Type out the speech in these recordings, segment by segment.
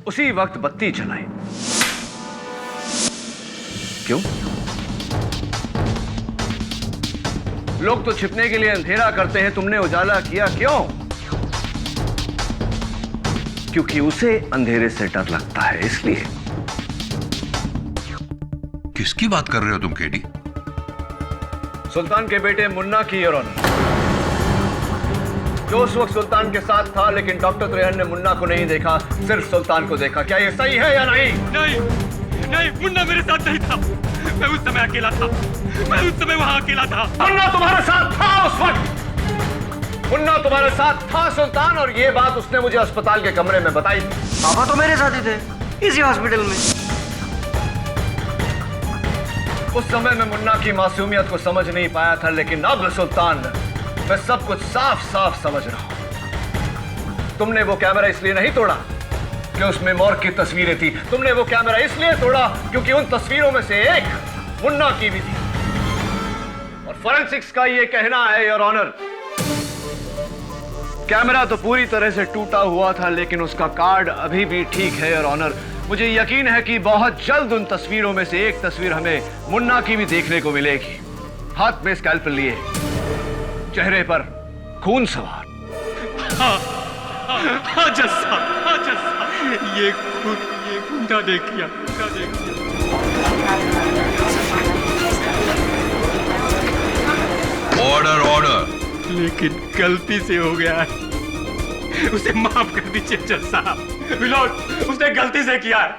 उसी वक्त बत्ती जलाई। क्यों? लोग तो छिपने के लिए अंधेरा करते हैं, तुमने उजाला किया क्यों? क्योंकि उसे अंधेरे से डर लगता है, इसलिए। किसकी बात कर रहे हो तुम केडी? सुल्तान के बेटे मुन्ना की, योर ऑनर। जो उस वक्त सुल्तान के साथ था, लेकिन डॉक्टर त्रेहन ने मुन्ना को नहीं देखा, सिर्फ सुल्तान को देखा। क्या ये सही है या नहीं? नहीं, नहीं, मुन्ना मेरे साथ नहीं था। मैं उस समय अकेला था। मैं उस समय वहां अकेला था। मुन्ना तुम्हारे साथ था उस वक्त। मुन्ना तुम्हारे साथ था सुल्तान, और ये बात उसने मुझे अस्पताल के कमरे में बताई थी। पापा तो मेरे साथ ही थे, इसी हॉस्पिटल में। उस समय मैं मुन्ना की मासूमियत को समझ नहीं पाया था, लेकिन अब सुल्तान, मैं सब कुछ साफ साफ समझ रहा हूं। तुमने वो कैमरा इसलिए नहीं तोड़ा कि उसमें मॉर्ग की तस्वीरें थी। तुमने वो कैमरा इसलिए तोड़ा क्योंकि उन तस्वीरों में से एक मुन्ना की भी थी। और फॉरेंसिक्स का ये कहना है, योर ऑनर, कैमरा तो पूरी तरह से टूटा हुआ था, लेकिन उसका कार्ड अभी भी ठीक है, योर ऑनर। मुझे यकीन है कि बहुत जल्द उन तस्वीरों में से एक तस्वीर हमें मुन्ना की भी देखने को मिलेगी। हाथ में स्कैल्पेल लिए, चेहरे पर खून सवार। हाँ जस्सा, हाँ जस्सा। ये गुंडा देख लिया, गुंडा देख लिया। Order, order. लेकिन गलती से हो गया है, उसे माफ कर दीजिए जज साहब। मिलोड, उसने गलती से किया है।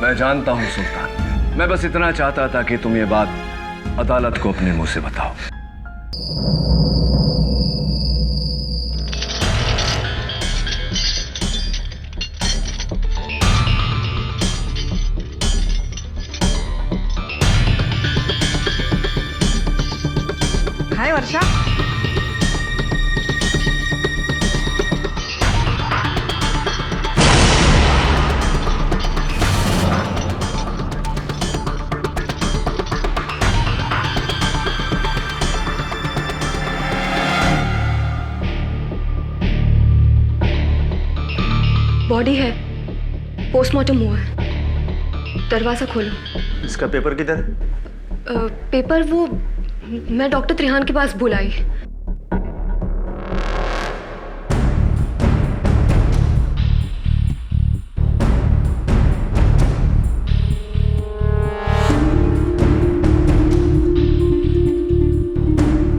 मैं जानता हूं सुल्तान, मैं बस इतना चाहता था कि तुम ये बात अदालत को अपने मुंह से बताओ। हाय वर्षा। बॉडी है, पोस्टमार्टम हुआ है। दरवाजा खोलो। इसका पेपर किधर है? पेपर वो मैं डॉक्टर त्रिहान के पास भूल आई।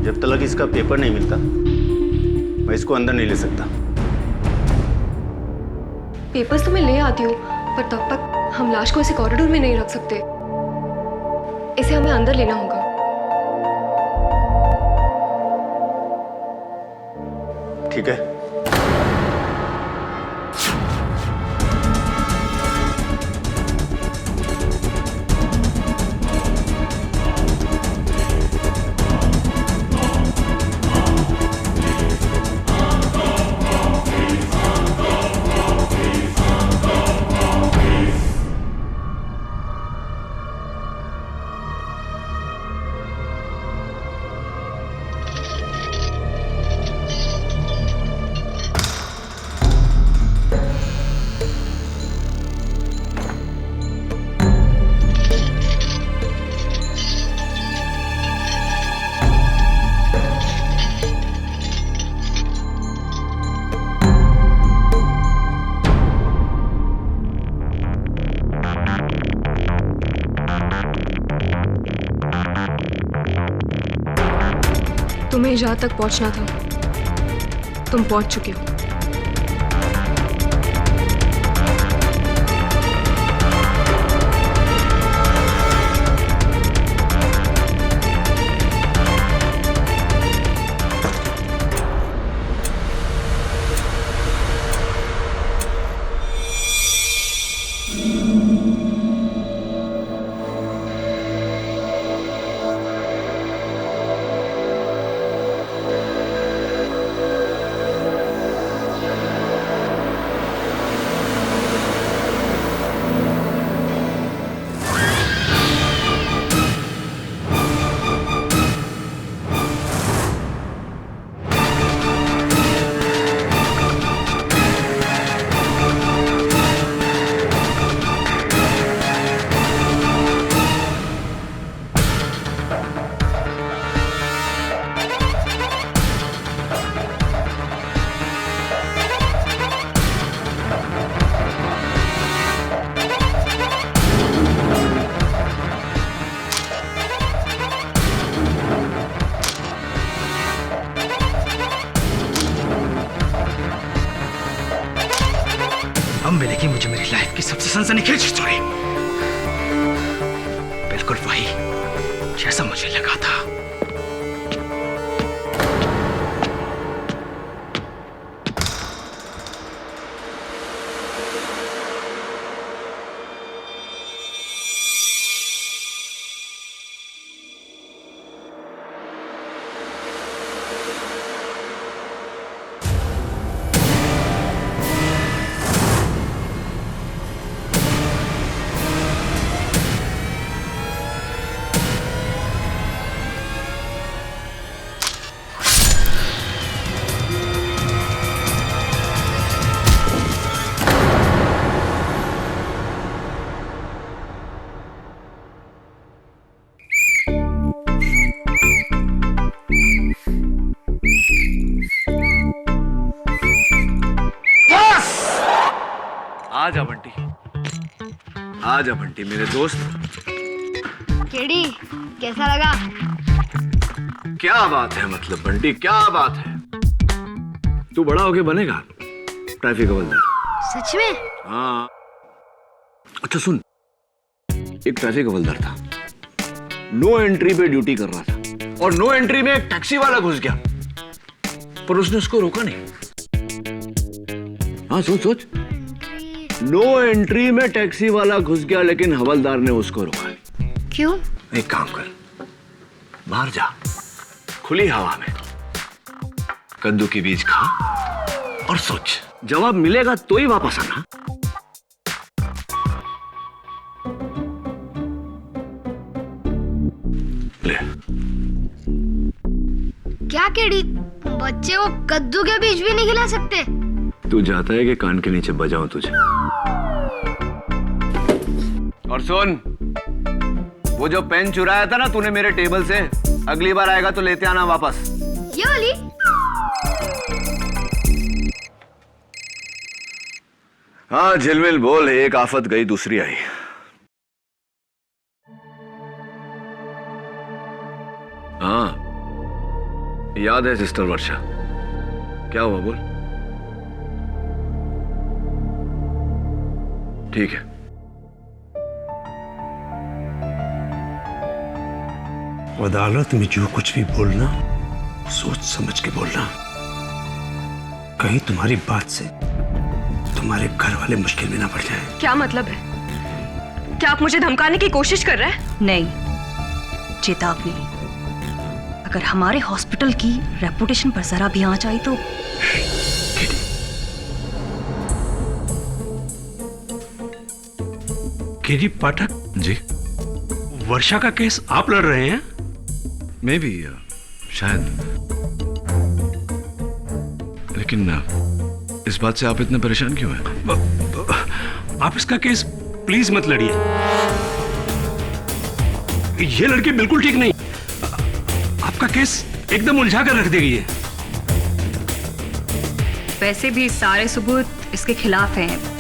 जब तक इसका पेपर नहीं मिलता, मैं इसको अंदर नहीं ले सकता। पेपर्स तो मैं ले आती हूँ, पर तब तक हम लाश को ऐसे कॉरिडोर में नहीं रख सकते। इसे हमें अंदर लेना होगा। ठीक है। तुम्हें जहाँ तक पहुँचना था, तुम पहुँच चुके हो। अब मिलेगी मुझे मेरी लाइफ की सबसे सनसनीखेज स्टोरी। बिल्कुल वही जैसा मुझे लगा था। आजा बंटी, आजा बंटी मेरे दोस्त। केडी कैसा लगा? क्या बात है, मतलब बंटी क्या बात है। तू बड़ा होके बनेगा ट्रैफिक हवलदार। सच में? हाँ। अच्छा सुन, एक ट्रैफिक हवलदार था, नो एंट्री पे ड्यूटी कर रहा था और नो एंट्री में एक टैक्सी वाला घुस गया, पर उसने उसको रोका नहीं। हाँ सोच सोच, नो एंट्री में टैक्सी वाला घुस गया लेकिन हवलदार ने उसको रोका नहीं। क्यों? एक काम कर, बाहर जा, खुली हवा में कद्दू के बीज खा और सोच, जवाब मिलेगा तो ही वापस आना। ले। क्या केडी, बच्चे को कद्दू के बीज भी नहीं खिला सकते? तू चाहता है कि कान के नीचे बजाऊं तुझे? और सुन, वो जो पेन चुराया था ना तूने मेरे टेबल से, अगली बार आएगा तो लेते आना वापस। ये वाली? हाँ झिलमिल बोल, एक आफत गई दूसरी आई। हाँ याद है सिस्टर वर्षा, क्या हुआ बोल। ठीक है, अदालत में जो कुछ भी बोलना सोच समझ के बोलना, कहीं तुम्हारी बात से तुम्हारे घर वाले मुश्किल में ना पड़ जाए। क्या मतलब है? क्या आप मुझे धमकाने की कोशिश कर रहे हैं? नहीं, चेतावनी। अगर हमारे हॉस्पिटल की रेपुटेशन पर जरा भी आंच आई तो केडी पाठक जी, वर्षा का केस आप लड़ रहे हैं? मैं भी शायद, लेकिन इस बात से आप इतने परेशान क्यों हैं? आप इसका केस प्लीज मत लड़िए, ये लड़की बिल्कुल ठीक नहीं, आपका केस एकदम उलझा कर रख देगी है। वैसे भी सारे सबूत इसके खिलाफ हैं।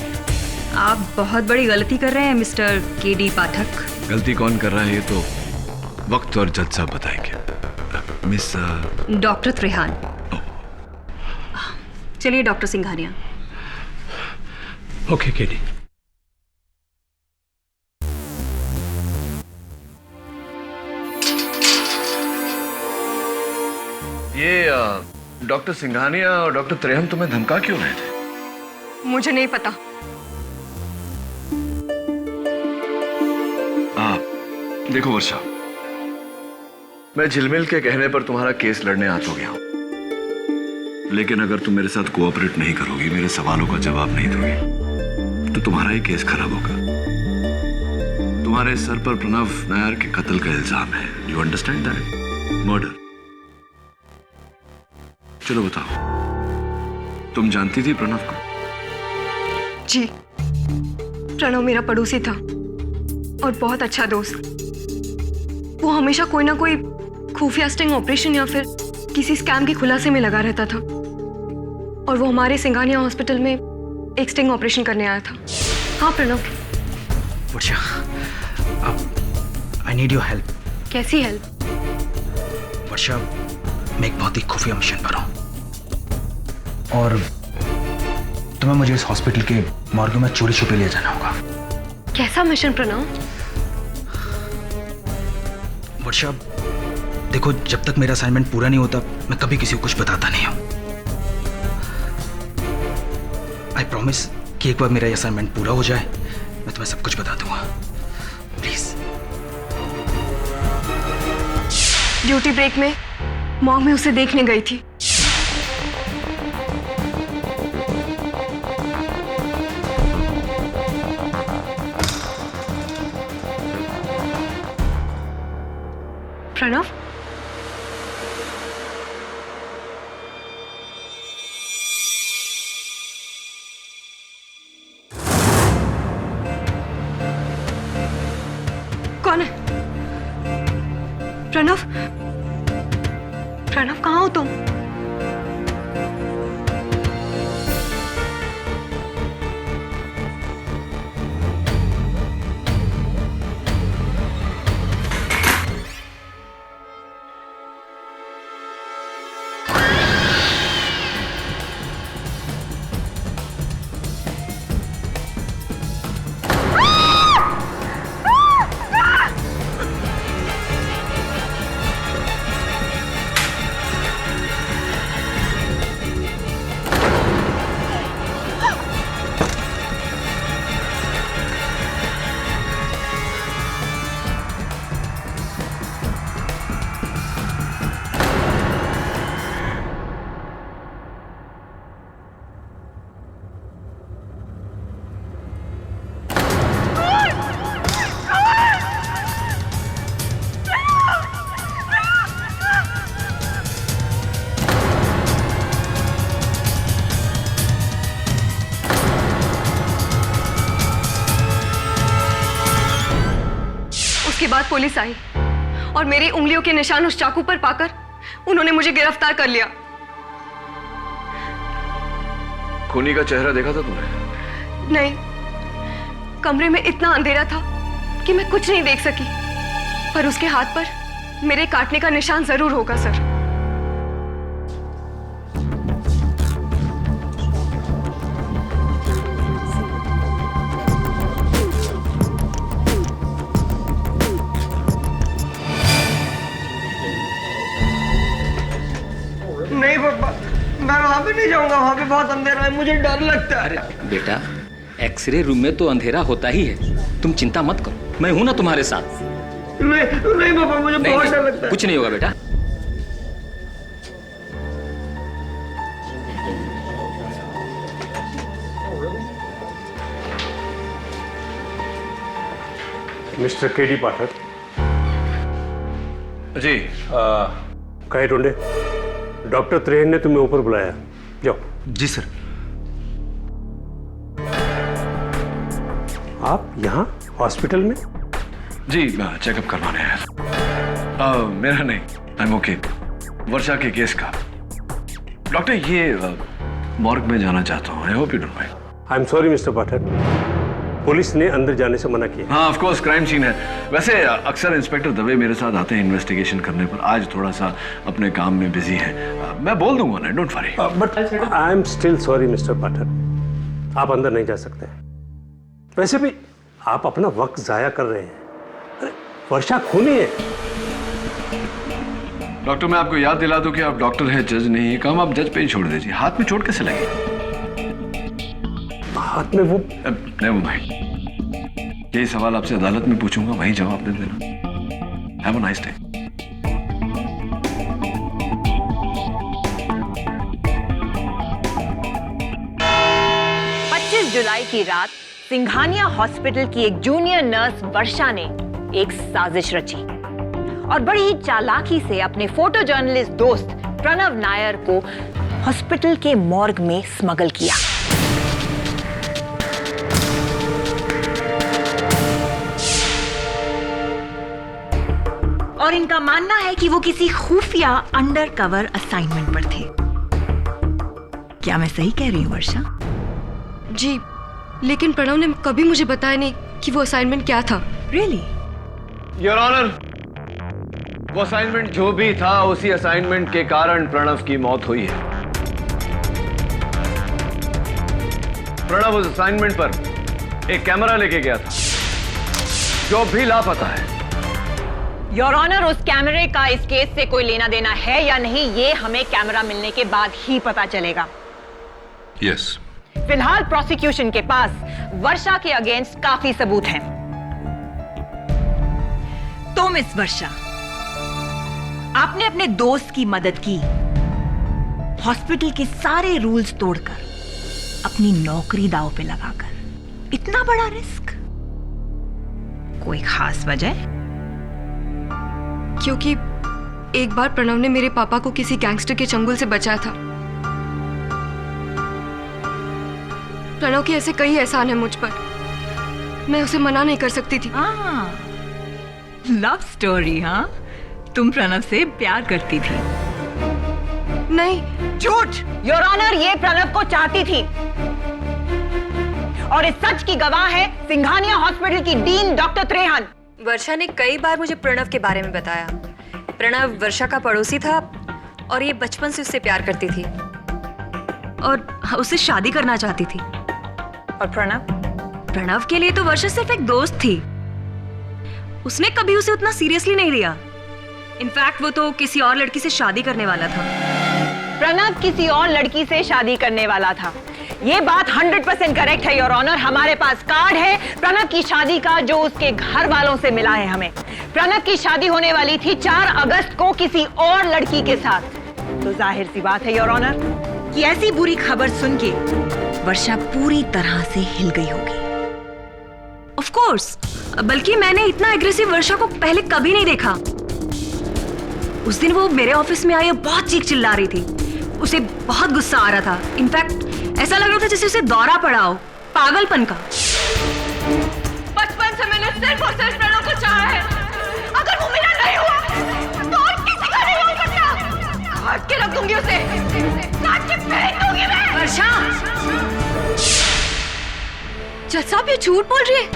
आप बहुत बड़ी गलती कर रहे हैं मिस्टर केडी पाठक। गलती कौन कर रहा है ये तो वक्त और जज साहब बताएंगे। Miss doctor Trehan. चलिए डॉक्टर सिंघानिया। Okay KD. ये डॉक्टर सिंघानिया और डॉक्टर त्रेहन तुम्हें धमका क्यों रहे थे? मुझे नहीं पता। देखो वर्षा, मैं झिलमिल के कहने पर तुम्हारा केस लड़ने आ तो गया हूं, लेकिन अगर तुम मेरे साथ कोऑपरेट नहीं करोगी, मेरे सवालों का जवाब नहीं दोगी, तो तुम्हारा ही केस खराब होगा। तुम्हारे सर पर प्रणव नायर के कत्ल का इल्जाम है। You understand that? मर्डर। चलो बताओ, तुम जानती थी प्रणव को? जी, प्रणव मेरा पड़ोसी था और बहुत अच्छा दोस्त। वो हमेशा कोई ना कोई खुफिया स्टिंग ऑपरेशन या फिर किसी स्कैम के खुलासे में लगा रहता था, और वो हमारे सिंघानिया हॉस्पिटल में एक स्टिंग ऑपरेशन करने आया था। हाँ प्रणव। वर्षा, आई नीड योर हेल्प। कैसी हेल्प? वर्षा, मैं एक बहुत ही खुफिया मिशन पर हूं और तुम्हें मुझे इस हॉस्पिटल के मॉर्ग में चोरी छुपे ले जाना होगा। कैसा मिशन प्रणव? वर्षा, देखो, जब तक मेरा असाइनमेंट पूरा नहीं होता मैं कभी किसी को कुछ बताता नहीं हूं। आई प्रॉमिस कि एक बार मेरा असाइनमेंट पूरा हो जाए मैं तुम्हें सब कुछ बता दूंगा। प्लीज। ड्यूटी ब्रेक में मॉम में उसे देखने गई थी। प्रणव, कौन है? प्रणव, प्रणव कहाँ हो तुम? उसके बाद पुलिस आई और मेरी उंगलियों के निशान उस चाकू पर पाकर उन्होंने मुझे गिरफ्तार कर लिया। खूनी का चेहरा देखा था तुमने? नहीं, कमरे में इतना अंधेरा था कि मैं कुछ नहीं देख सकी, पर उसके हाथ पर मेरे काटने का निशान जरूर होगा सर। नहीं पापा, मैं वहां पे नहीं जाऊंगा, वहां पे बहुत अंधेरा है, मुझे डर लगता है। बेटा, एक्सरे रूम में तो अंधेरा होता ही है, तुम चिंता मत करो, मैं हूं ना तुम्हारे साथ। नहीं पापा, मुझे बहुत डर लगता है। कुछ नहीं होगा बेटा। Mister KD Pathak ji. कहे ढूंढे, डॉक्टर त्रेहन ने तुम्हें ऊपर बुलाया, जाओ। जी सर। आप यहाँ हॉस्पिटल में? जी, चेकअप करवाने आया। मेरा नहीं, आई एम ओके। वर्षा के केस का। डॉक्टर, ये मॉर्ग में जाना चाहता हूँ। I hope you don't mind. I am sorry mister Pathak, police ने अंदर जाने से मना किया। हाँ, ऑफ कोर्स क्राइम सीन है। वैसे अक्सर इंस्पेक्टर दवे मेरे साथ आते हैं इन्वेस्टिगेशन करने पर, आज थोड़ा सा अपने काम में बिजी हैं। मैं बोल दूंगा ना, don't worry. But I am still sorry mister Pathak, आप अंदर नहीं जा सकते। वैसे भी आप अपना वक्त जाया कर रहे हैं। अरे वर्षा खूनी है। डॉक्टर, मैं आपको याद दिला दूं कि आप डॉक्टर हैं, जज नहीं है। काम आप जज पे ही छोड़ दीजिए। हाथ में चोट कैसे लगी? हाथ में वो नेवर माइंड, यही सवाल आपसे अदालत में पूछूंगा, वहीं जवाब दे देना। Have a nice day. जुलाई की रात सिंघानिया हॉस्पिटल की एक जूनियर नर्स वर्षा ने एक साजिश रची और बड़ी ही चालाकी से अपने फोटो जर्नलिस्ट दोस्त प्रणव नायर को हॉस्पिटल के मॉर्ग में स्मगल किया। और इनका मानना है कि वो किसी खुफिया अंडरकवर असाइनमेंट पर थे। क्या मैं सही कह रही हूँ वर्षा? जी, लेकिन प्रणव ने कभी मुझे बताया नहीं कि वो असाइनमेंट क्या था। Really? योर ऑनर, वो असाइनमेंट जो भी था, उसी असाइनमेंट के कारण प्रणव की मौत हुई है। प्रणव उस असाइनमेंट पर एक कैमरा लेके गया था जो भी लापता है। योर ऑनर, उस कैमरे का इस केस से कोई लेना देना है या नहीं, ये हमें कैमरा मिलने के बाद ही पता चलेगा। यस। फिलहाल प्रोसिक्यूशन के पास वर्षा के अगेंस्ट काफी सबूत हैं। तो मिस वर्षा, आपने अपने दोस्त की मदद की, हॉस्पिटल के सारे रूल्स तोड़कर, अपनी नौकरी दांव पे लगाकर। इतना बड़ा रिस्क, कोई खास वजह? क्योंकि एक बार प्रणव ने मेरे पापा को किसी गैंगस्टर के चंगुल से बचाया था। प्रणव के ऐसे कई एहसान है मुझ पर, मैं उसे मना नहीं कर सकती थी। लव स्टोरी, हाँ? तुम प्रणव से प्यार करती थी? नहीं। झूठ! योर ऑनर, ये प्रणव को चाहती थी और इस सच की गवाह है सिंघानिया हॉस्पिटल की डीन डॉक्टर त्रेहन। वर्षा ने कई बार मुझे प्रणव के बारे में बताया। प्रणव वर्षा का पड़ोसी था और ये बचपन से उससे प्यार करती थी और उससे शादी करना चाहती थी। और प्रणव के लिए तो वर्षा सिर्फ एक दोस्त थी। उसने कभी उसे उतना सीरियसली नहीं लिया। इनफैक्ट वो तो किसी और लड़की से शादी करने वाला था। प्रणव किसी और लड़की से शादी करने वाला था, ये बात 100% करेक्ट है योर ऑनर। हमारे पास कार्ड है प्रणव की शादी का जो उसके घर वालों से मिला है हमें। प्रणव की शादी होने वाली थी 4 अगस्त को किसी और लड़की के साथ। तो जाहिर सी बात है योर ऑनर कि ऐसी बुरी खबर सुन के वर्षा पूरी तरह से हिल गई होगी। ऑफ कोर्स, बल्कि मैंने इतना एग्रेसिव वर्षा को पहले कभी नहीं देखा। उस दिन वो मेरे ऑफिस में आई और बहुत चीख चिल्ला रही थी। उसे बहुत गुस्सा आ रहा था। इनफैक्ट ऐसा लग रहा था जैसे उसे दौरा पड़ा हो, पागलपन का। बचपन से मैंने सिर्फ और सिर्फ प्रणव को चाहा है। अगर वो मेरा नहीं हुआ तो और किसी का नहीं हो सकता। काट के रख दूंगी उसे, काट के फेंक दूंगी मैं। वर्षा! जज साहब, ये झूठ बोल रही है।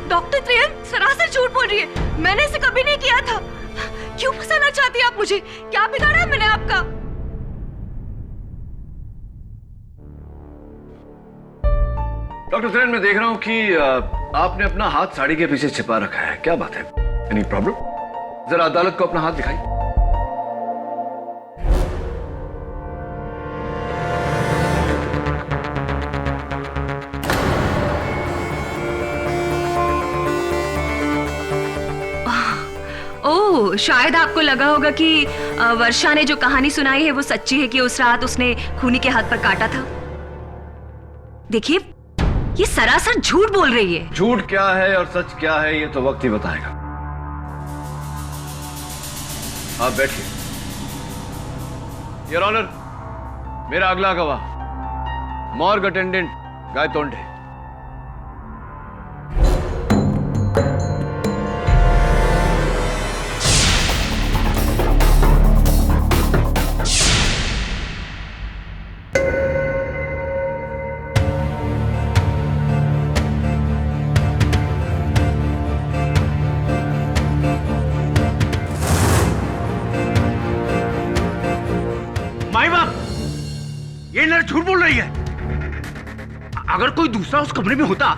डॉक्टर त्रेहन सरासर झूठ बोल रही है। मैंने इसे कभी नहीं किया था। क्यों फंसाना चाहती हैं आप मुझे? क्या बिगाड़ा है मैंने आपका? डॉक्टर त्रेहन, मैं देख रहा हूं कि आपने अपना हाथ साड़ी के पीछे छिपा रखा है। क्या बात है? Any problem? जरा अदालत को अपना हाथ दिखाइए। ओह, शायद आपको लगा होगा कि वर्षा ने जो कहानी सुनाई है वो सच्ची है कि उस रात उसने खूनी के हाथ पर काटा था। देखिए, ये सरासर झूठ बोल रही है। झूठ क्या है और सच क्या है ये तो वक्त ही बताएगा। आप बैठिए। योर ऑनर, मेरा अगला गवाह मॉर्ग अटेंडेंट गायतोंडे। ये लड़की झूठ बोल रही है। अगर कोई दूसरा उस कमरे में होता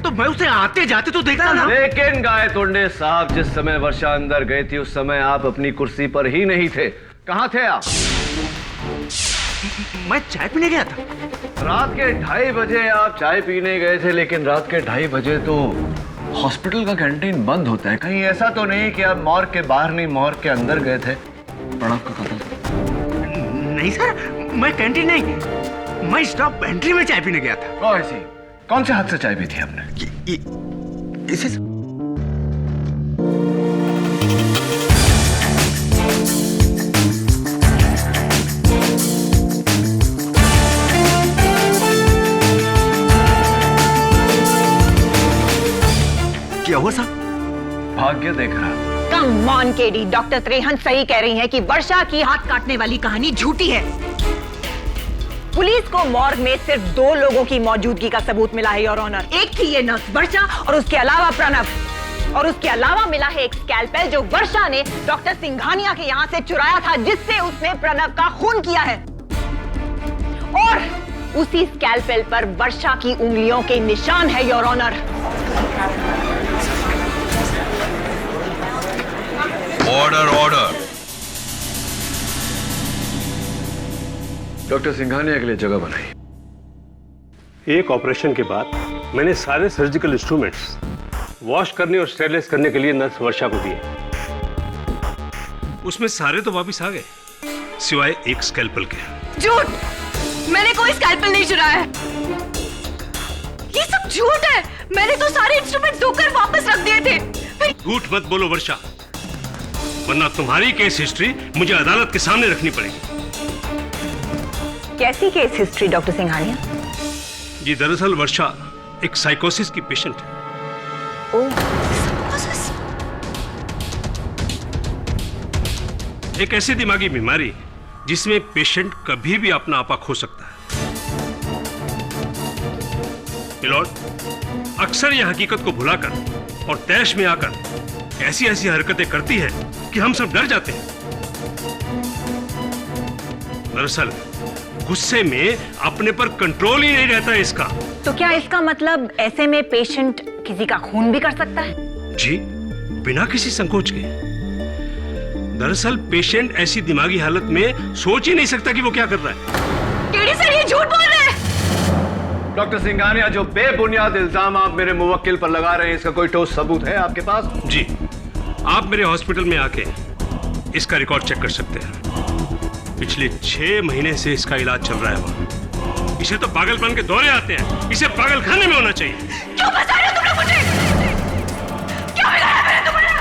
तो मैं उसे आते जाते तो देखता ना। लेकिन गायतोंडे साहब, जिस समय वर्षा अंदर गई थी उस समय आप अपनी कुर्सी पर ही नहीं थे। कहां थे आप? मैं चाय पीने गया था। रात के 2:30 बजे आप चाय पीने गए थे, लेकिन रात के 2:30 बजे तो हॉस्पिटल का कैंटीन बंद होता है। कहीं ऐसा तो नहीं कि आप मॉर्ग के बाहर नहीं मॉर्ग के अंदर गए थे? प्रणव का कत्ल? नहीं सर, मैं कैंटीन नहीं, मैं स्टॉप पेंट्री में चाय पीने गया था। ऐसी कौन से हाथ से चाय पी थी आपने? इसे क्या हुआ साहब? भाग्य देख रहा। Come on KD, doctor Trehan सही कह रही हैं कि वर्षा की हाथ काटने वाली कहानी झूठी है। पुलिस को मॉर्ग में सिर्फ 2 लोगों की मौजूदगी का सबूत मिला है योर ऑनर। एक थी ये नर्स वर्षा और उसके अलावा प्रणव। और उसके अलावा मिला है एक स्कैल्पेल जो वर्षा ने डॉक्टर सिंघानिया के यहां से चुराया था, जिससे उसने प्रणव का खून किया है। और उसी स्कैल्पेल पर वर्षा की उंगलियों के निशान है, your honour. Order order. Doctor Singhania के लिए जगह बनाई। एक ऑपरेशन के बाद मैंने सारे सर्जिकल इंस्ट्रूमेंट्स वॉश करने और स्टेरलाइज करने के लिए नर्स वर्षा को दिए। उसमें सारे तो वापस आ गए, सिवाय एक स्कैल्पल के। झूठ! मैंने कोई स्कैल्पल नहीं चुराया है। ये सब झूठ है। मैंने तो सारे इंस्ट्रूमेंट धोकर वापस रख दिए थे। झूठ मत बोलो वर्षा, वरना तुम्हारी केस हिस्ट्री मुझे अदालत के सामने रखनी पड़ेगी। कैसी केस हिस्ट्री डॉक्टर सिंघानिया? जी दरअसल वर्षा एक साइकोसिस की पेशेंट है। एक ऐसी दिमागी बीमारी जिसमें पेशेंट कभी भी अपना आपा खो सकता है। मिलॉर्ड, अक्सर यह हकीकत को भुलाकर और तैश में आकर ऐसी ऐसी हरकतें करती है कि हम सब डर जाते हैं। दरअसल गुस्से में अपने पर कंट्रोल ही नहीं रहता है इसका। तो क्या इसका मतलब ऐसे में पेशेंट किसी का खून भी कर सकता है? जी, बिना किसी संकोच के। दरअसल पेशेंट ऐसी दिमागी हालत में सोच ही नहीं सकता कि वो क्या कर रहा है। केडी सर, ये झूठ बोल रहे हैं। डॉक्टर सिंघानिया, जो बेबुनियाद इल्जाम आप मेरे मुवक्किल पर लगा रहे हैं, इसका कोई ठोस सबूत है आपके पास? जी, आप मेरे हॉस्पिटल में आके इसका रिकॉर्ड चेक कर सकते हैं। पिछले 6 महीने से इसका इलाज चल रहा है वहाँ। इसे तो पागलपन के दौरे आते हैं, इसे पागलखाने में होना चाहिए। क्यों फंसा रहे हो तुम लोग मुझे? क्या बिगाड़ा मैंने तुम्हारा?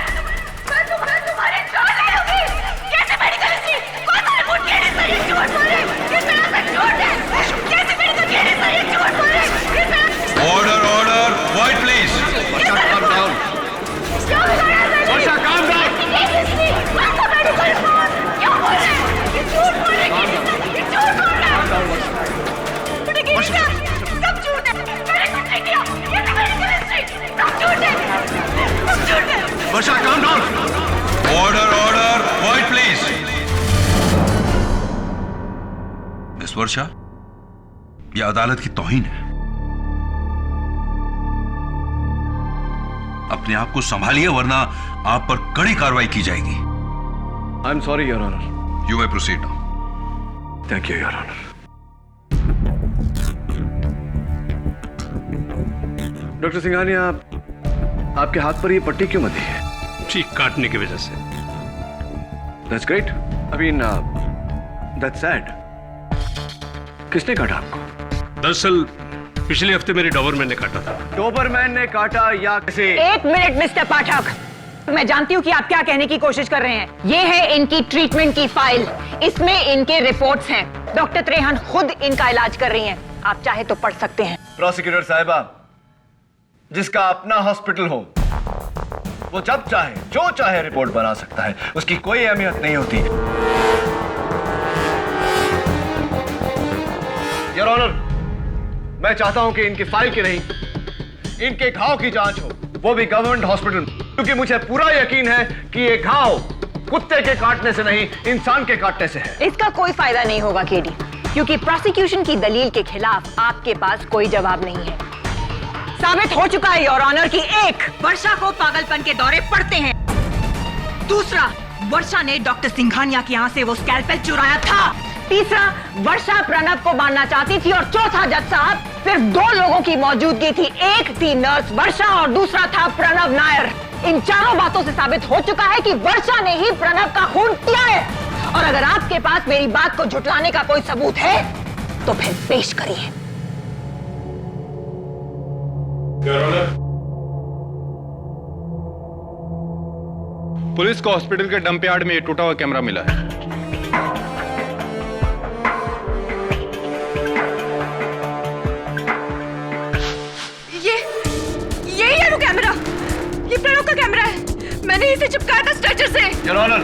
मैं तुम्हारी जान ले लूंगी। कैसे मेडिकल हिस्ट्री? कौन सा रिपोर्ट? केडी सर, ये झूठ बोल रहे हैं। किस तरह से झूठ है? कैसे मेडिकल? केडी सर, ये झूठ बोल रहे हैं। किस तरह? Order order, quiet please. Varsha, calm down. क्या बिगाड़ा मैंने? वर्षा, calm down. केडी हिस्ट्री, कौन सा मेडिकल रिपोर्ट? क्या बोल रहे हैं? ये झूठ बोल रहे हैं। ये झूठ बोल रहे हैं। केडी सर, सब झूठ है। मैंने कुछ नहीं किया। ये सब मेडिकल हिस्ट्री, सब झूठ है। सब झूठ है। Varsha, calm down. Order order, quiet please. Miss Varsha, यह अदालत की तौहीन है। अपने आप को संभालिए, वरना आप पर कड़ी कार्रवाई की जाएगी। I am sorry your honour. You may proceed now. Thank you your honour. Doctor Singhania, आपके हाथ पर ये पट्टी क्यों बंधी है? ठीक, काटने की वजह से। That's great. I mean that's sad. किसने काटा आपको? दरअसल पिछले हफ्ते मेरे डॉबरमैन ने काटा था। डोबरमैन ने काटा या किसी? एक मिनट मिस्टर पाठक, मैं जानती हूँ कि आप क्या कहने की कोशिश कर रहे हैं। ये है इनकी ट्रीटमेंट की फाइल, इसमें इनके रिपोर्ट्स हैं। डॉक्टर त्रेहन खुद इनका इलाज कर रही हैं। आप चाहे तो पढ़ सकते हैं। प्रोसिक्यूटर साहिबा, जिसका अपना हॉस्पिटल हो वो जब चाहे जो चाहे रिपोर्ट बना सकता है, उसकी कोई अहमियत नहीं होती। योर ऑनर, मैं चाहता हूं कि इनकी फाइल की नहीं, इनके घाव की जांच हो, वो भी गवर्नमेंट हॉस्पिटल, क्योंकि मुझे पूरा यकीन है कि ये घाव कुत्ते के काटने से नहीं, इंसान के काटने से है। इसका कोई फायदा नहीं होगा केडी, क्योंकि प्रोसिक्यूशन की दलील के खिलाफ आपके पास कोई जवाब नहीं है। साबित हो चुका है योर ऑनर कि एक, वर्षा को पागलपन के दौरे पड़ते हैं। दूसरा, वर्षा ने डॉक्टर सिंघानिया के यहाँ से वो स्कैल्पेल चुराया था। तीसरा, वर्षा प्रणव को मारना चाहती थी। और चौथा जज साहब, सिर्फ 2 लोगों की मौजूदगी थी। एक थी नर्स वर्षा और दूसरा था प्रणव नायर। इन चारों बातों से साबित हो चुका है कि वर्षा ने ही प्रणव का खून किया है। और अगर आपके पास मेरी बात को झुटलाने का कोई सबूत है तो फिर पेश करिए। पुलिस को हॉस्पिटल के डंप यार्ड में टूटा हुआ कैमरा मिला है। ये है वो कैमरा। ये प्रणव का कैमरा है। मैंने इसे चिपकाया था स्ट्रेचर से। योर ऑनर,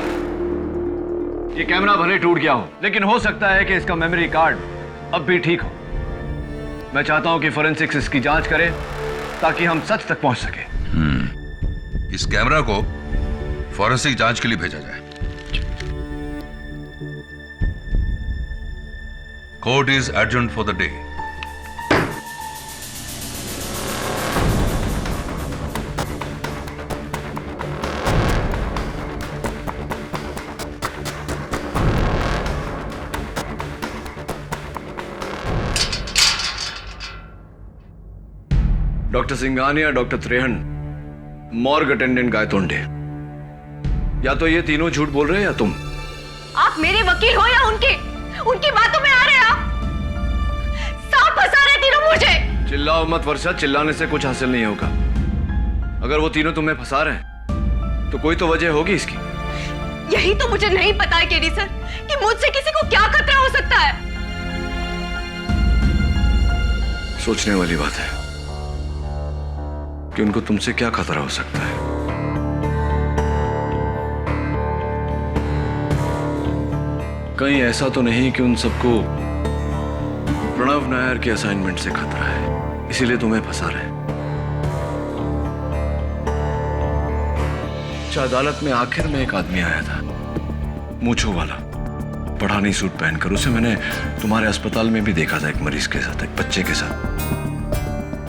ये कैमरा भले टूट गया हो, लेकिन हो सकता है कि इसका मेमोरी कार्ड अब भी ठीक हो। मैं चाहता हूं कि फोरेंसिक्स इसकी जांच करे ताकि हम सच तक पहुंच सके। इस कैमरा को फॉरेंसिक जांच के लिए भेजा जाए। Court is adjourned for the day. Doctor Singhania, doctor Trehan, morgue attendant Gaitonde, या तो ये तीनों झूठ बोल रहे हैं या तुम। आप मेरे वकील हो या उनकी बातों में आ रहे हैं आप? सांप फंसा रहे तीनों मुझे। चिल्लाओ मत वर्षा, चिल्लाने से कुछ हासिल नहीं होगा। अगर वो तीनों तुम्हें फंसा रहे हैं तो कोई तो वजह होगी इसकी। यही तो मुझे नहीं पता है केडी सर कि मुझसे किसी को क्या खतरा हो सकता है। सोचने वाली बात है कि उनको तुमसे क्या खतरा हो सकता है। कहीं ऐसा तो नहीं कि उन सबको प्रणव नायर के असाइनमेंट से खतरा है, इसीलिए तुम्हें फंसा रहे हैं। अदालत में आखिर में एक आदमी आया था, मूंछों वाला, पठानी सूट पहनकर। उसे मैंने तुम्हारे अस्पताल में भी देखा था, एक मरीज के साथ, एक बच्चे के साथ।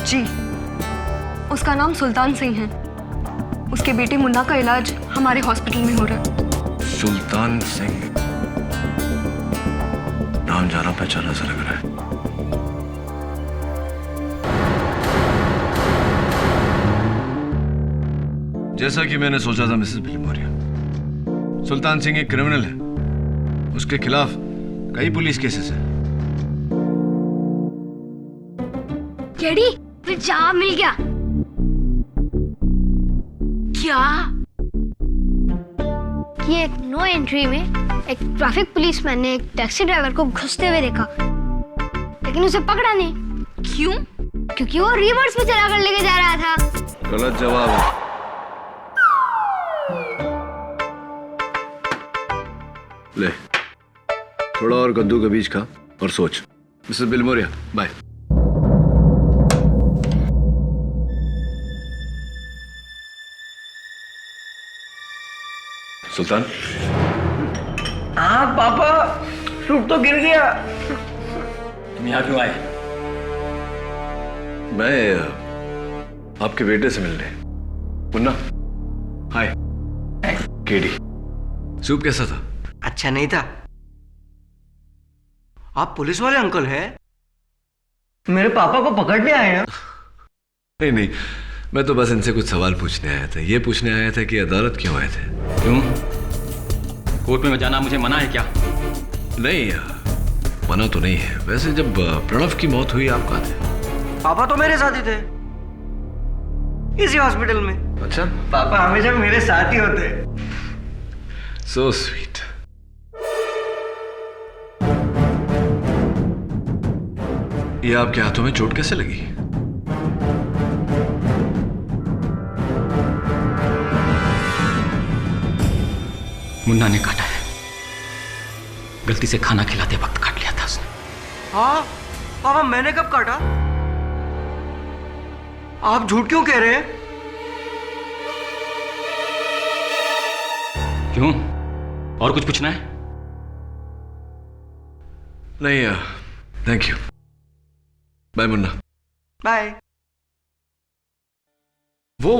जी, उसका नाम सुल्तान सिंह है। उसके बेटे मुन्ना का इलाज हमारे हॉस्पिटल में हो रहा है। सुल्तान सिंह, नाम जाना पहचाना सा लग रहा है। जैसा कि मैंने सोचा था मिसेस बिलिमोरिया, सुल्तान सिंह एक क्रिमिनल है। उसके खिलाफ कई पुलिस केसेस हैं। केडी, फिर जवाब मिल गया। क्या? कि एक नो एंट्री में एक ट्रैफिक पुलिसमैन ने एक टैक्सी ड्राइवर को घुसते हुए देखा, लेकिन उसे पकड़ा नहीं। क्यों? क्योंकि वो रिवर्स में चलाकर लेके जा रहा था। गलत जवाब है। ले, थोड़ा और कद्दू का बीज खा और सोच। Missus Bilimoria, bye. सुल्तान। हाँ पापा, सूट तो गिर गया। तुम यहाँ क्यों आए? मैं आपके बेटे से मिलने। मुन्ना, हाय। केडी, सूप कैसा था? अच्छा नहीं था। आप पुलिस वाले अंकल हैं? मेरे पापा को पकड़ने आए हैं? नहीं नहीं, मैं तो बस इनसे कुछ सवाल पूछने आया था। ये पूछने आया था कि अदालत क्यों आए थे। क्यों? कोर्ट में जाना मुझे मना है क्या? नहीं, मना तो नहीं है। वैसे जब प्रणव की मौत हुई आप कहाँ थे? पापा तो मेरे साथ ही थे, इसी हॉस्पिटल में। अच्छा। पापा हमेशा मेरे साथ ही होते। So sweet. ये आपके हाथों में चोट कैसे लगी? मुन्ना ने काटा है। गलती से खाना खिलाते वक्त काट लिया था उसने। हाँ पापा, मैंने कब काटा? आप झूठ क्यों कह रहे हैं? क्यों? और कुछ पूछना है? नहीं, thank you. Bye Munna. Bye. वो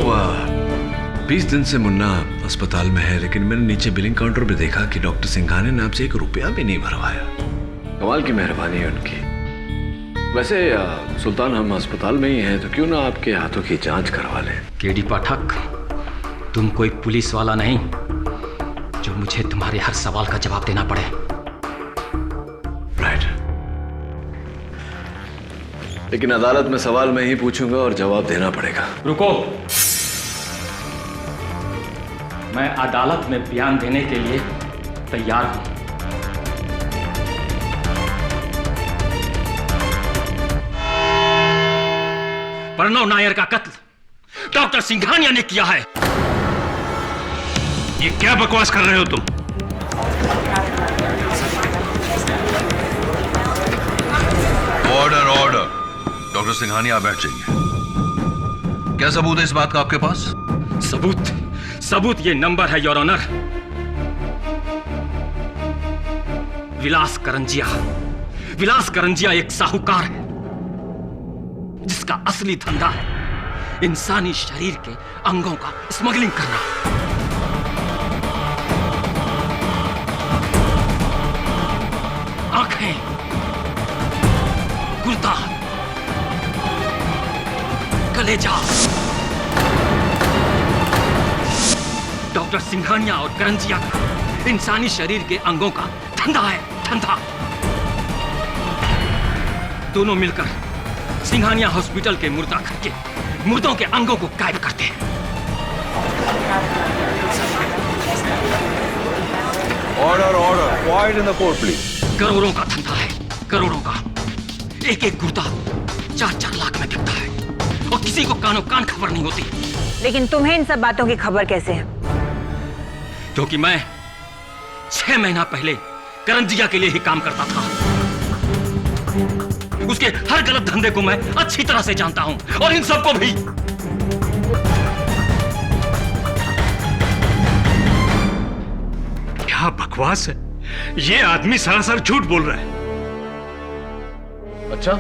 20 दिन से मुन्ना अस्पताल में है, लेकिन मैंने नीचे बिलिंग काउंटर पे देखा कि डॉक्टर सिंघानिया ने आपसे 1 रुपया भी नहीं भरवाया। कमाल की मेहरबानी है उनकी। वैसे सुल्तान, हम अस्पताल में ही हैं, तो क्यों ना आपके हाथों की जांच करवा लें। केडी पाठक, तुम कोई पुलिस वाला नहीं जो मुझे तुम्हारे हर सवाल का जवाब देना पड़े। राइट। लेकिन अदालत में सवाल मैं ही पूछूंगा और जवाब देना पड़ेगा। रुको, मैं अदालत में बयान देने के लिए तैयार हूं। प्रणव नायर का कत्ल डॉक्टर सिंघानिया ने किया है। ये क्या बकवास कर रहे हो तुम? Order order. डॉक्टर सिंघानिया, आप बैठ जाइए। क्या सबूत है इस बात का आपके पास? सबूत ये नंबर है योर ऑनर। विलास करंजिया एक साहूकार है जिसका असली धंधा है इंसानी शरीर के अंगों का स्मगलिंग करना। आंखें, गुर्दा, चले जा। डॉक्टर सिंघानिया और करंजिया का इंसानी शरीर के अंगों का धंधा है, धंधा। दोनों मिलकर सिंघानिया हॉस्पिटल के मुर्दा घर के मुर्दों के अंगों को गायब करते हैं। Order order, quite in the court please. करोड़ों का धंधा है, करोड़ों का। एक एक गुर्दा 4-4 लाख में बिकता है और किसी को कानो कान खबर नहीं होती। लेकिन तुम्हें इन सब बातों की खबर कैसे है? क्योंकि मैं 6 महीना पहले करंजिया के लिए ही काम करता था। उसके हर गलत धंधे को मैं अच्छी तरह से जानता हूं और इन सबको भी। क्या बकवास है, ये आदमी सरासर झूठ बोल रहा है। अच्छा,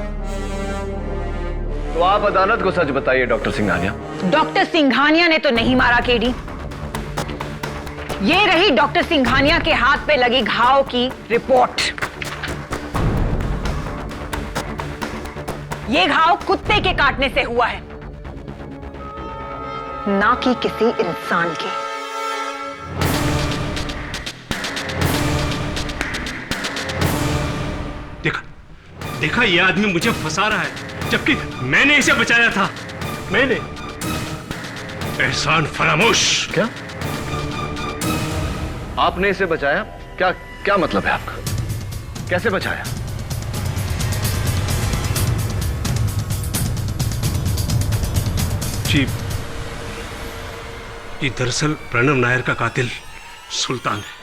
तो आप अदालत को सच बताइए डॉक्टर सिंघानिया। डॉक्टर सिंघानिया ने तो नहीं मारा केडी। ये रही डॉक्टर सिंघानिया के हाथ पे लगी घाव की रिपोर्ट। ये घाव कुत्ते के काटने से हुआ है, ना कि किसी इंसान के। देखा देखा, ये आदमी मुझे फंसा रहा है, जबकि मैंने इसे बचाया था। मैंने। एहसान फरामोश। क्या आपने इसे बचाया? क्या क्या मतलब है आपका? कैसे बचाया? जी, ये दरअसल प्रणव नायर का कातिल सुल्तान है।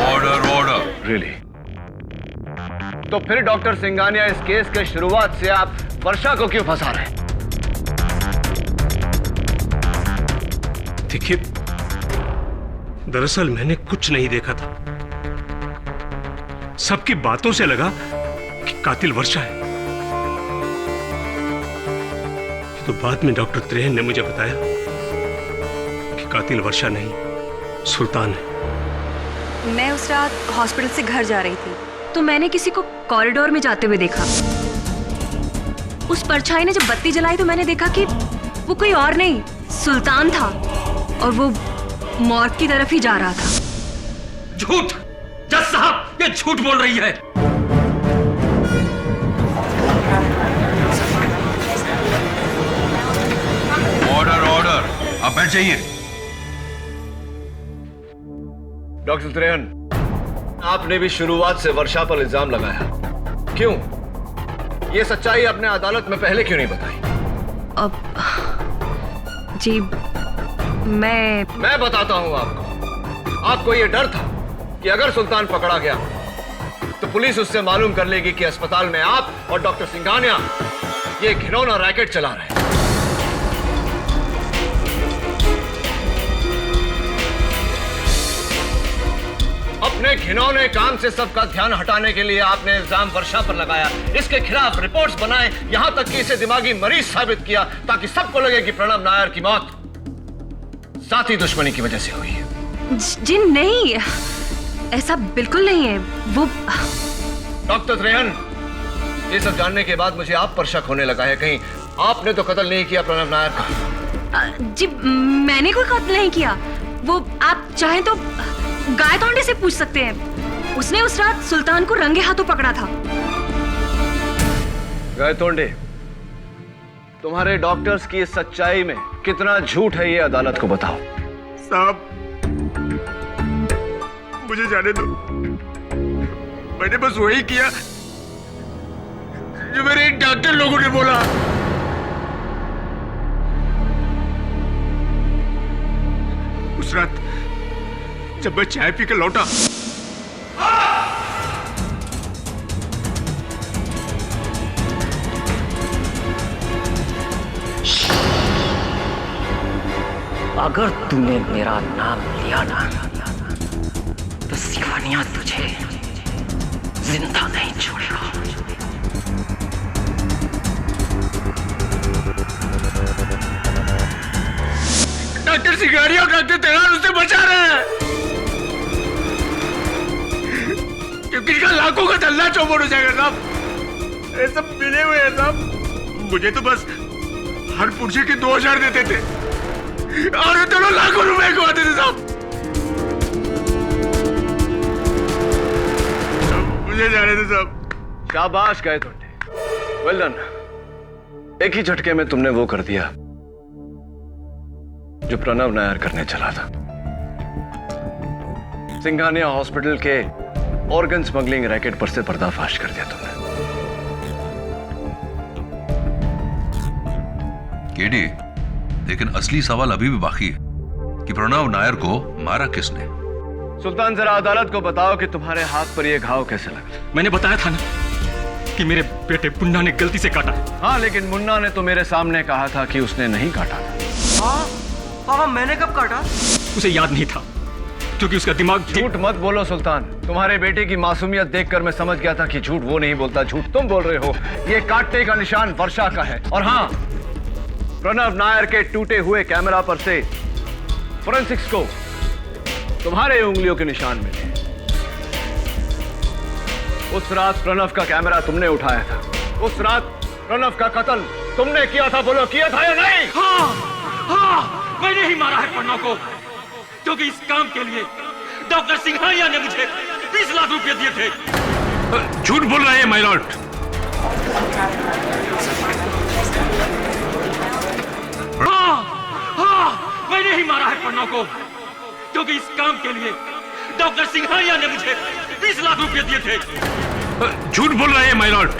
Order order. रियली? तो फिर डॉक्टर सिंघानिया, इस केस के शुरुआत से आप वर्षा को क्यों फंसा रहे हैं? देखिए, दरअसल मैंने कुछ नहीं देखा था। सबकी बातों से लगा कि कातिल वर्षा है। तो बाद में डॉक्टर त्रेहन ने मुझे बताया कि कातिल वर्षा नहीं, सुल्तान है। मैं उस रात हॉस्पिटल से घर जा रही थी तो मैंने किसी को कॉरिडोर में जाते हुए देखा। उस परछाई ने जब बत्ती जलाई तो मैंने देखा कि वो कोई और नहीं, सुल्तान था और वो मॉर्ग की तरफ ही जा रहा था। झूठ! जज साहब, ये झूठ बोल रही है। ऑर्डर ऑर्डर, आप बैठ जाइए। डॉक्टर त्रेहन, आपने भी शुरुआत से वर्षा पर इल्जाम लगाया। क्यों? ये सच्चाई आपने अदालत में पहले क्यों नहीं बताई? अब जी, मैं बताता हूं आपको। आपको ये डर था कि अगर सुल्तान पकड़ा गया तो पुलिस उससे मालूम कर लेगी कि अस्पताल में आप और डॉक्टर सिंघानिया ये घिनौना रैकेट चला रहे हैं। अपने घिनौने काम से सबका ध्यान हटाने के लिए आपने इल्जाम वर्षा पर लगाया, इसके खिलाफ रिपोर्ट्स बनाए, यहां तक कि इसे दिमागी मरीज साबित किया ताकि सबको लगे कि प्रणव नायर की मौत साथी दुश्मनी की वजह से हुई है। जी नहीं, ऐसा बिल्कुल नहीं है। वो डॉक्टर त्रेहन, ये सब जानने के बाद मुझे आप पर शक होने लगा है। कहीं आपने तो कत्ल नहीं किया प्रणव नायर का? जी, मैंने कोई कत्ल नहीं किया। वो आप चाहें तो गायतोंडे से पूछ सकते हैं। उसने उस रात सुल्तान को रंगे हाथों पकड़ा था। गायतोंडे, तुम्हारे डॉक्टर्स की इस सच्चाई में कितना झूठ है ये अदालत को बताओ। साहब, मुझे जाने दो। मैंने बस वही किया जो मेरे डॉक्टर लोगों ने बोला। उस रात जब मैं चाय पी के लौटा, अगर तूने मेरा नाम लिया ना तो सिंघानिया तुझे जिंदा नहीं छोड़ेगा। डॉक्टर सिंघानिया और डॉक्टर त्रेहन उसे बचा रहे हैं। लाखों का धल्ला चौपट हो जाएगा साहब। ये सब मिले हुए हैं साहब। मुझे तो बस हर पुर्जे के 2000 देते थे और ये दोनों लाखों रुपए कमाते थे साहब। मुझे जाने दे साहब। शाबाश गए तुमने, वेल डन। एक ही झटके में तुमने वो कर दिया जो प्रणव नायर करने चला था। सिंघानिया हॉस्पिटल के ऑर्गन स्मगलिंग रैकेट पर से पर्दाफाश कर दिया तुमने। केडी, लेकिन असली सवाल अभी भी बाकी है कि प्रणव नायर को मारा किसने? सुल्तान, जरा अदालत को बताओ कि तुम्हारे हाथ पर यह घाव कैसे लगा। मैंने बताया था ना कि मेरे बेटे मुन्ना ने गलती से काटा। हाँ, लेकिन मुन्ना ने तो मेरे सामने कहा था कि उसने नहीं काटा था। हाँ पापा, मैंने कब काटा? उसे याद नहीं था क्योंकि उसका दिमाग। झूठ मत बोलो सुल्तान। तुम्हारे बेटे की मासूमियत देखकर मैं समझ गया था कि झूठ वो नहीं बोलता, झूठ तुम बोल रहे हो। ये काटने का निशान वर्षा का है। और हाँ, प्रणव नायर के टूटे हुए कैमरा पर से फोरेंसिक्स को तुम्हारे उंगलियों के निशान मिले। उस रात प्रणव का कैमरा तुमने उठाया था। उस रात प्रणव का कत्ल तुमने किया था। बोलो, किया था या नहीं? हाँ, मैंने ही मारा है प्रणव को, क्योंकि इस काम के लिए डॉक्टर सिंघानिया ने मुझे 20 लाख रुपए दिए थे। झूठ बोल रहे हैं माय लॉर्ड। हाँ, मैंने ही मारा है प्रणव को, क्योंकि इस काम के लिए डॉक्टर सिंघानिया ने मुझे 20 लाख रुपए दिए थे। झूठ बोल रहे हैं my Lord.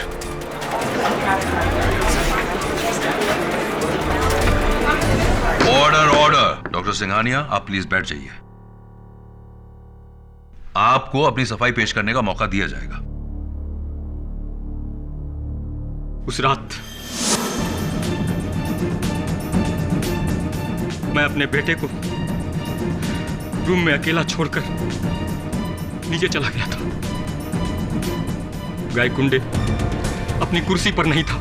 Order order. Doctor Singhania, आप प्लीज बैठ जाइए। आपको अपनी सफाई पेश करने का मौका दिया जाएगा। उस रात मैं अपने बेटे को रूम में अकेला छोड़कर नीचे चला गया था। गायकुंडे अपनी कुर्सी पर नहीं था।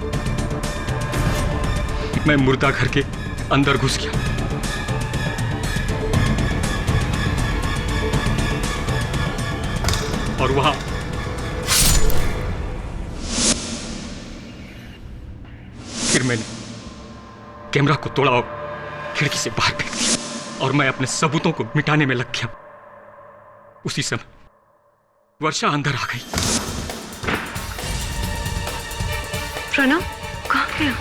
मैं मुर्दा घर के अंदर घुस गया। और वहां फिर मैंने कैमरा को तोड़ा और खिड़की से बाहर फेंक दिया और मैं अपने सबूतों को मिटाने में लग गया। उसी समय वर्षा अंदर आ गई। प्रणव कहाँ गया?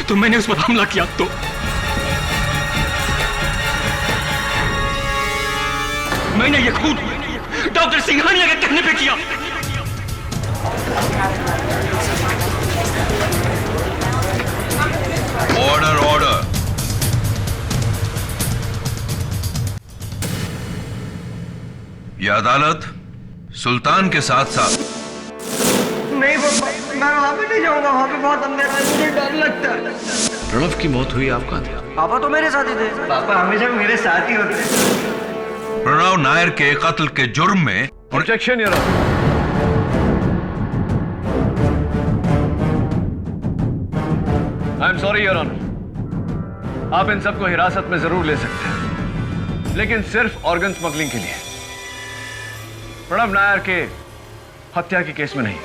तो मैंने उस पर हमला किया तो मैंने ये खून डॉक्टर सिंघानिया के कहने पे किया। Order order. यह अदालत सुल्तान के साथ साथ। नहीं पापा, मैं वहां पे नहीं जाऊंगा। वहां पे बहुत अंधेरा है, मुझे डर लगता है। प्रणव की मौत हुई, आप कहाँ थे? पापा तो मेरे साथ ही थे। पापा हमेशा मेरे साथ ही होते। प्रणव नायर के कत्ल के जुर्म में objection your honour. I am sorry your honour. आप इन सबको हिरासत में जरूर ले सकते हैं, लेकिन सिर्फ ऑर्गन स्मगलिंग के लिए, प्रणव नायर के हत्या के केस में नहीं।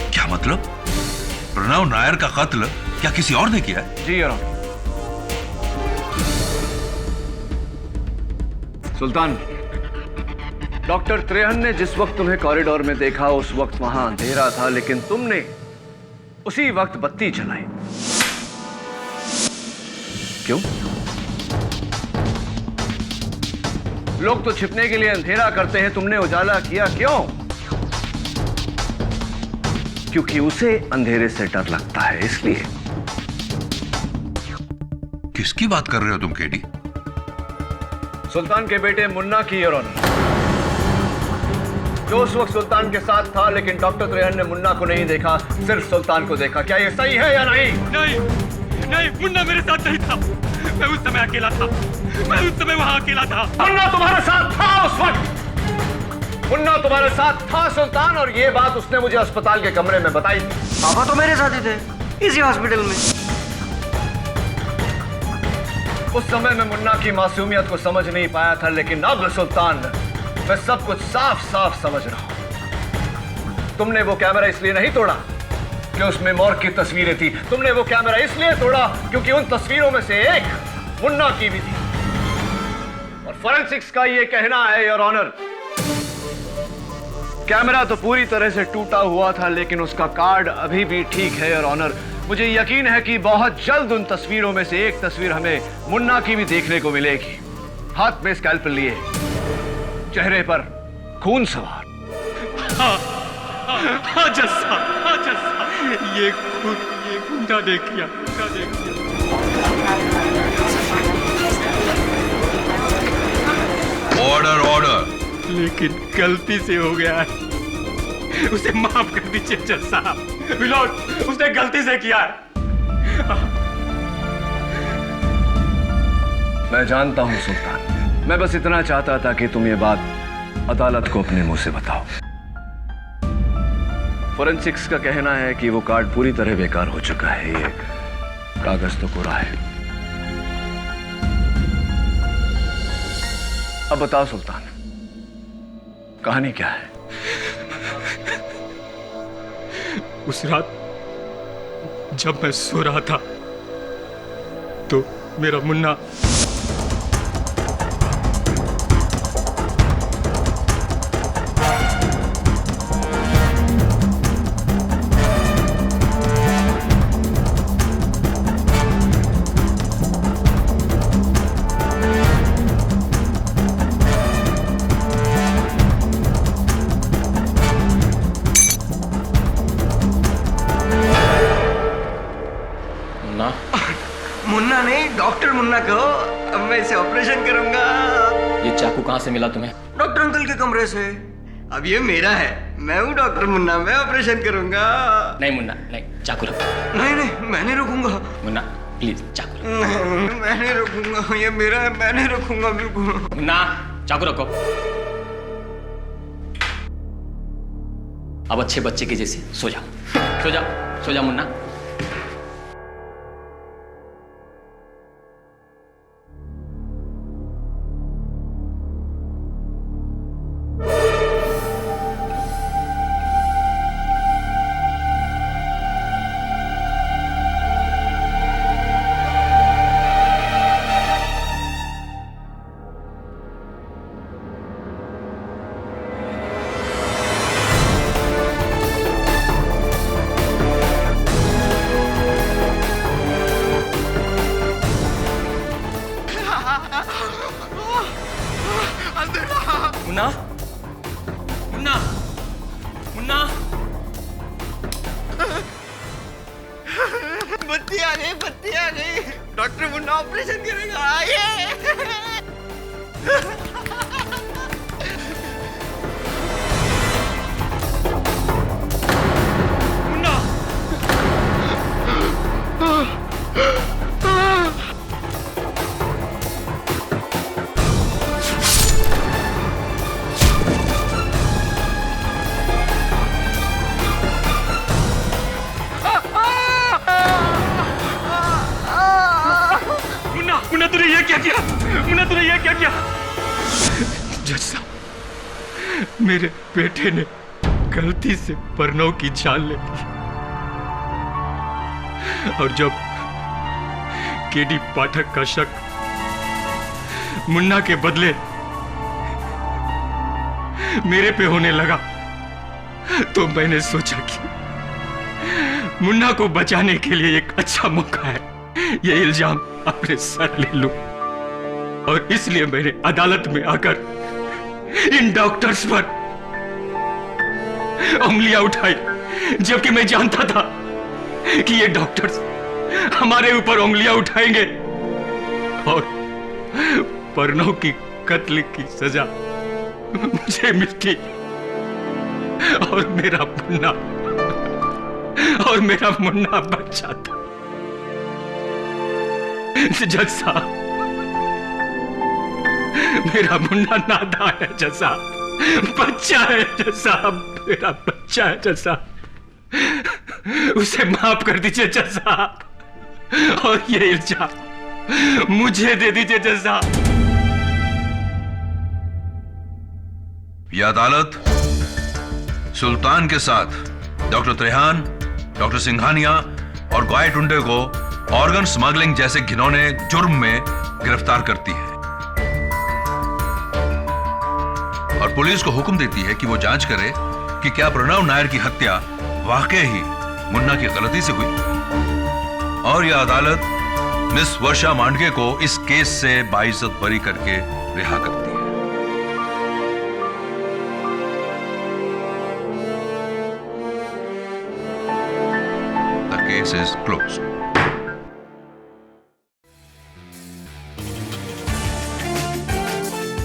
क्या मतलब? प्रणव नायर का कत्ल क्या किसी और ने किया है? जी your honour. Sultan, doctor Trehan ने जिस वक्त तुम्हें कॉरिडोर में देखा उस वक्त वहां अंधेरा था, लेकिन तुमने उसी वक्त बत्ती जलाई। क्यों? लोग तो छिपने के लिए अंधेरा करते हैं, तुमने उजाला किया क्यों? क्योंकि उसे अंधेरे से डर लगता है, इसलिए। किसकी बात कर रहे हो तुम केडी? सुल्तान के बेटे मुन्ना की योर ऑनर, जो उस वक्त सुल्तान के साथ था, लेकिन डॉक्टर त्रेहन ने मुन्ना को नहीं देखा, सिर्फ सुल्तान को देखा। क्या यह सही है या नहीं? नहीं, नहीं, मुन्ना मेरे साथ नहीं था। मैं उस समय अकेला था। मैं उस समय वहां अकेला था। मुन्ना तुम्हारे साथ था उस वक्त। मुन्ना तुम्हारे साथ था सुल्तान, और ये बात उसने मुझे अस्पताल के कमरे में बताई थी। पापा तो मेरे साथ ही थे, इसी हॉस्पिटल में। उस समय मैं मुन्ना की मासूमियत को समझ नहीं पाया था, लेकिन अब सुल्तान मैं सब कुछ साफ साफ समझ रहा हूं। तुमने वो कैमरा इसलिए नहीं तोड़ा कि उसमें मॉर्ग की तस्वीरें थी। तुमने वो कैमरा इसलिए तोड़ा क्योंकि उन तस्वीरों में से एक मुन्ना की भी थी। और फॉरेंसिक्स का ये कहना है, योर ऑनर, कैमरा तो पूरी तरह से टूटा हुआ था, लेकिन उसका कार्ड अभी भी ठीक है, योर ऑनर। मुझे यकीन है कि बहुत जल्द उन तस्वीरों में से एक तस्वीर हमें मुन्ना की भी देखने को मिलेगी। हाथ में स्कैल्पेल लिए, चेहरे पर खून सवार। हाँ जस्सा, हाँ जस्सा, ये गुंडा ने किया, गुंडा ने किया। Order order. लेकिन गलती से हो गया है, उसे माफ कर दीजिए जज साहब। मिलोड, उसने गलती से किया है। मैं जानता हूं सुल्तान, मैं बस इतना चाहता था कि तुम ये बात अदालत को अपने मुंह से बताओ। फोरेंसिक्स का कहना है कि वो कार्ड पूरी तरह बेकार हो चुका है, ये कागज तो कोरा है। अब बताओ सुल्तान, कहानी क्या है? उस रात जब मैं सो रहा था तो मेरा मुन्ना मुन्ना नहीं, डॉक्टर मुन्ना कहो। अब मैं इसे ऑपरेशन करूंगा। ये चाकू कहाँ से मिला तुम्हें? डॉक्टर अंकल के कमरे से। अब ये मेरा है, मैं हूँ डॉक्टर मुन्ना, मैं ऑपरेशन करूंगा। नहीं मुन्ना, नहीं, चाकू रखो। नहीं नहीं, मैं नहीं रखूंगा। मुन्ना प्लीज चाकू रखो। नहीं, मैं नहीं रखूंगा, ये मेरा है, मैं नहीं रखूंगा बिल्कुल। मुन्ना चाकू रखो। अब अच्छे बच्चे के जैसे सो जाओ, सो जाओ, सो जाओ मुन्ना। मुन्ना, मुन्ना, मुन्ना, बत्ती आ गई, बत्ती आ गई। डॉक्टर मुन्ना ऑपरेशन करेगा, आइए। मुन्ना, मुन्ना तूने ये क्या किया? मुन्ना तूने ये क्या किया? जज साहब, मेरे बेटे ने गलती से प्रणव की जान ले ली। और जब केडी पाठक का शक मुन्ना के बदले मेरे पे होने लगा तो मैंने सोचा कि मुन्ना को बचाने के लिए एक अच्छा मौका है, ये इल्जाम अपने सर ले लूं। और इसलिए मैंने अदालत में आकर इन डॉक्टर्स पर उंगलियां उठाई, जबकि मैं जानता था कि ये डॉक्टर्स हमारे ऊपर उंगलियां उठाएंगे और प्रणव की कत्ल की सजा मुझे मिलती और मेरा मुन्ना बच जाता। जज साहब, मेरा मुन्ना नादान है जज साहब, बच्चा है जज साहब, मेरा बच्चा है जज साहब, उसे माफ कर दीजिए जज साहब। और ये इल्जाम मुझे दे दीजिए जज साहब। यह अदालत सुल्तान के साथ डॉक्टर त्रेहान, डॉक्टर सिंघानिया और गॉय टुंडे को ऑर्गन स्मगलिंग जैसे घिनौने जुर्म में गिरफ्तार करती है और पुलिस को हुक्म देती है कि वो जांच करे कि क्या प्रणव नायर की हत्या वाकई ही मुन्ना की गलती से हुई। और यह अदालत मिस वर्षा मांडके को इस केस से बाइज्जत बरी करके रिहा करती है। The case is closed.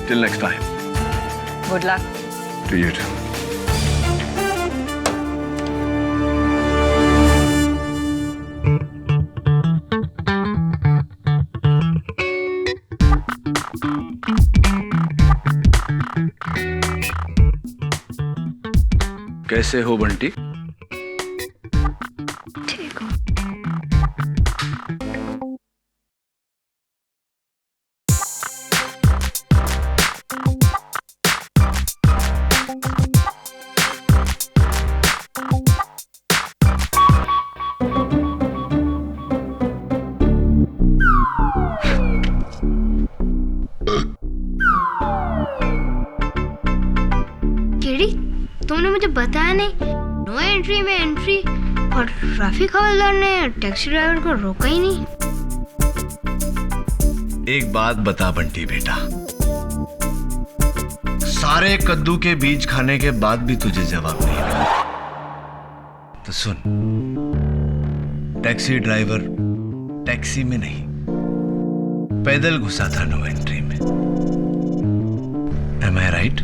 Till next time. Good luck. To you too. कैसे हो बंटी? ठीक हो। तुमने मुझे बताया नहीं। नो एंट्री में एंट्री और ट्रैफिक हवलदार ने टैक्सी ड्राइवर को रोका ही नहीं। एक बात बता बंटी बेटा, सारे कद्दू के बीज खाने के बाद भी तुझे जवाब नहीं मिला तो सुन, टैक्सी ड्राइवर टैक्सी में नहीं पैदल घुसा था नो एंट्री में। Am I right?